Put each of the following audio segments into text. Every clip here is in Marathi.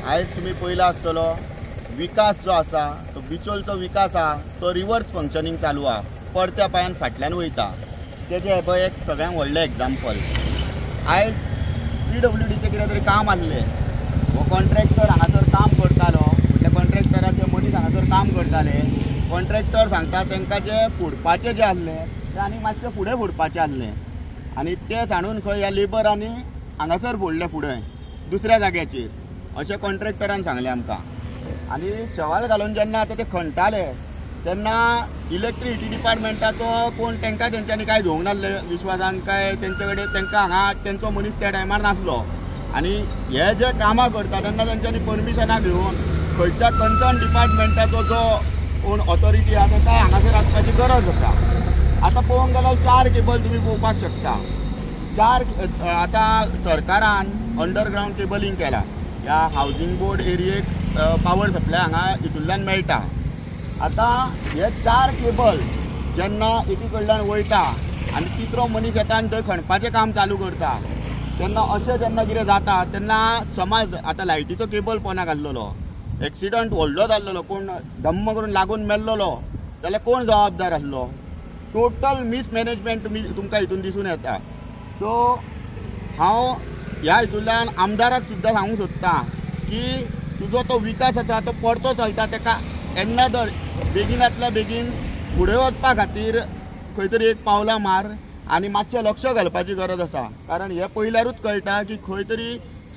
आयज तुम्ही पयला आसतलो विकास जो आसा तो बिचोलचो विकास आहा तो रिवर्स फंक्शनिंग चालू आहा, पडत्या पांयान फाटल्यान वयता। तेजें हे पळय एक सगळ्यांक व्हडलें एग्जाम्पल। आयज PWDचें कितें तरी काम आसलें, हो कॉन्ट्रॅक्टर हांगासर काम करतालो, म्हटल्या कॉन्ट्रॅक्टराचे मनीस हांगासर काम करताले। कॉन्ट्रॅक्टर सांगता तांकां जे फोडपाचें जें आसलें तें आनी मातशें फुडें फोडपाचें आसलें आनी तें सांडून खंय ह्या लेबरांनी हांगासर फोडलें फुडें दुसऱ्या जाग्याचेर, अशें कॉन्ट्रॅक्टरान सांगलें आमकां। आनी सवाल घालून जेन्ना आतां ते खणटाले तेन्ना इलेक्ट्रिसिटी डिपार्टमेंटाचो कोण तांकां तेंच्यांनी कांय घेवंक नासले विश्वासान, काय तेंचे कडेन तांकां हांगा तेंचो मनीस त्या टायमार नासलो। आनी हे जे कामां करता तेन्ना तेंच्यांनी परमिशनां घेवन खंयच्या कन्सर्न डिपार्टमेंटाचो जो कोण ऑथॉरिटी आहा ताका हांगासर आसपाची गरज आसा। आतां पळोवंक गेल्यार 4 केबल तुमी पळोवपाक शकता। 4 आतां सरकारान अंडरग्रावंड केबलिंग केला, ह्या हावजींग बोर्ड एरियेक पावर सप्लाय हांगा हितूंतल्यान मेळटा। आतां हे 4 केबल जेन्ना एकी कडल्यान वयता आनी तिसरो मनीस येता आनी थंय खणपाचें काम चालू करता तेन्ना अशें जेन्ना कितें जाता तेन्ना समज आतां लायटीचो केबल पोंदाक आसलेलो, एक्सिडंट व्हडलो जाल्लो, कोण धम्म करून लागून मेल्लो जाल्यार कोण जबाबदार आसलो? टोटल मिसमॅनेजमेंट तुमकां हितून दिसून येता। सो हांव ह्या हितूंतल्यान आमदाराक सुद्दां सांगूंक सोदतां की तुजो तो विकास आसा तो परतो चलता ताका एनदर बेगिनांतल्या बेगीन फुडें वचपा खातीर खंय तरी एक पावलां मार आनी मातशें लक्ष घालपाची गरज आसा। कारण हे पयल्यारूच कळटा की खंय तरी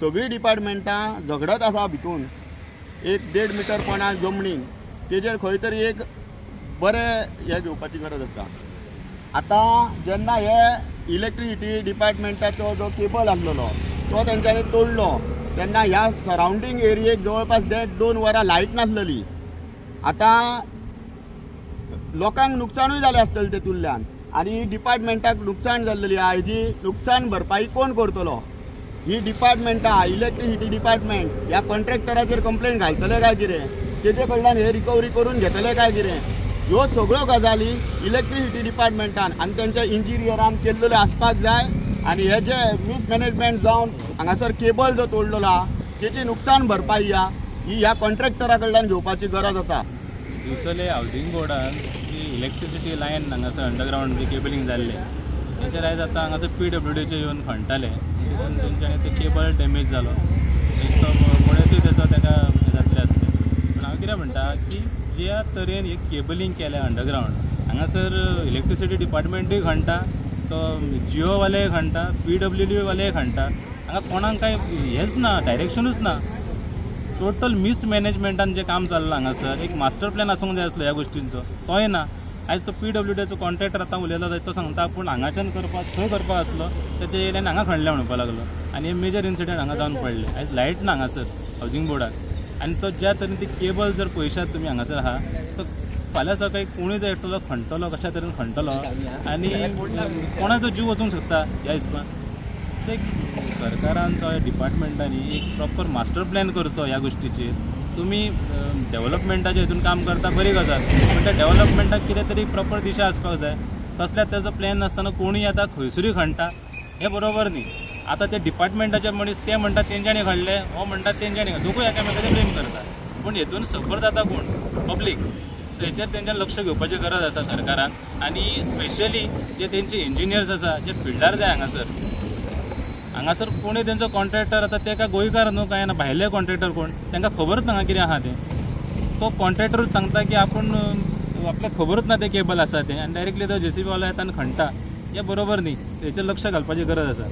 सगळीं डिपार्टमेंटां झगडत आसा भितून 1-1.5 मीटर पोंदा जमनीन, तेजेर खंय तरी एक बरें हें घेवपाची गरज आसा। आतां जेन्ना हे इलेक्ट्रिसिटी डिपार्टमेंटाचो जो केबल आसलेलो तो तेंच्यांनी तोडलो तेन्ना ह्या सरावंडींग एरियेक जवळपास 1.5-2 वरां लायट नासलेली। आतां लोकांक नुकसाणूय जालें आसतलें तेतूंतल्यान आनी डिपार्टमेंटाक नुकसाण जाल्लेली आहा, हेजी नुकसाण भरपाई कोण करतलो? ही डिपार्टमेंटां, इलेक्ट्रिसिटी डिपार्टमेंट ह्या कॉन्ट्रॅक्टराचेर कंप्लेंट घालतले काय कितें? तेजे कडल्यान हे रिकवरी करून घेतले काय कितें? ह्यो सगळ्यो गजाली इलेक्ट्रिसिटी डिपार्टमेंटान आनी तेंच्या इंजिनियरान केल्लेल्यो आसपाक जाय। आनी हे जे मिसमॅनेजमेंट जावन हांगासर केबल जो तोडलेलो आहा तेची नुकसाण भरपाई ही ह्या कॉन्ट्रॅक्टरा कडल्यान घेवपाची गरज आसा। दिवचले हावजींग बोर्डान जी इलेक्ट्रिसिटी लायन हांगासर अंडरग्रावंड जी केबलिंग जाल्लें तेचेर आयज आतां हांगासर PWDचे येवन खणटाले, देखून तेंच्यांनी ते केबल डॅमेज जालो, एक तो पळसूय तेचो ताका जातलें आसलें। पूण हांव कितें म्हणटा की ज्या तरेन एक केबलिंग केल्या अंडरग्रावंड हांगासर इलेक्ट्रिसिटी डिपार्टमेंटूय खणटा, तो जिओवाले खणटा, PWD वाले खणटा, हांगा कोणाक कांय हेंच ना, डायरेक्शनूच ना। टोटल मिसमॅनेजमेंटान जें काम चल्लां हांगासर, एक मास्टर प्लॅन आसूंक जाय आसलो ह्या गोश्टींचो, तोय ना। आयज तो PWDचो कॉन्ट्रॅक्टर आतां उलयलो जायत तो सांगता पूण हांगाच्यान करपाक खंय करपाक आसलो तेचे येयल्यान हांगा खणलें म्हणपाक लागलो आनी मेजर इन्सिडंट हांगा जावन पडले। आयज लायट ना हांगासर हावजींग बोर्डाक आनी तो ज्या तरेन ती केबल जर पळयशात तुमी हांगासर आहा तो फाल्यां सकाळी कोणूय जर एकटो खणटलो कशा तरेन खणटलो आनी कोणाचो जीव वचूंक शकता ह्या हिसपान। एक सरकारान तो डिपार्टमेंटांनी एक प्रॉपर मास्टर प्लॅन करचो ह्या गोश्टीचेर। तुमी डेव्हलपमेंटाच्या हितून काम करता बरी गजाल, पूण त्या डेव्हलपमेंटाक कितें तरी प्रॉपर दिशा आसपाक जाय। तसल्यात तेजो प्लॅन नासतना कोणूय येता खंयसरूय खणटा, हें बरोबर न्ही। आतां ते डिपार्टमेंटाचे मनीस ते म्हणटा तेंच्यांनी खणले, हो म्हणटा तेंच्यांनी, दोगूय एकामेकाचेर ब्लेम करता, पूण हेतून सफर जाता कोण? पब्लीक। सो हेचेर तेंच्यान लक्ष घेवपाची गरज आसा सरकारान आनी स्पेशली जे तेंचे इंजिनियर्स आसा जे फिल्डार जाय हांगासर कोणूय तेंचो कॉन्ट्रॅक्टर आतां ते काय गोंयकार न्हू काय ना भायले कॉन्ट्रॅक्टर कोण तांकां खबरच ना कितें आहा तें। तो कॉन्ट्रॅक्टरूच सांगता की आपूण आपल्याक खबरच ना तें केबल आसा तें आनी डायरेक्टली तो JCB वालो येता आनी खणटा, हें बरोबर न्ही। हेचेर लक्ष घालपाची गरज आसा।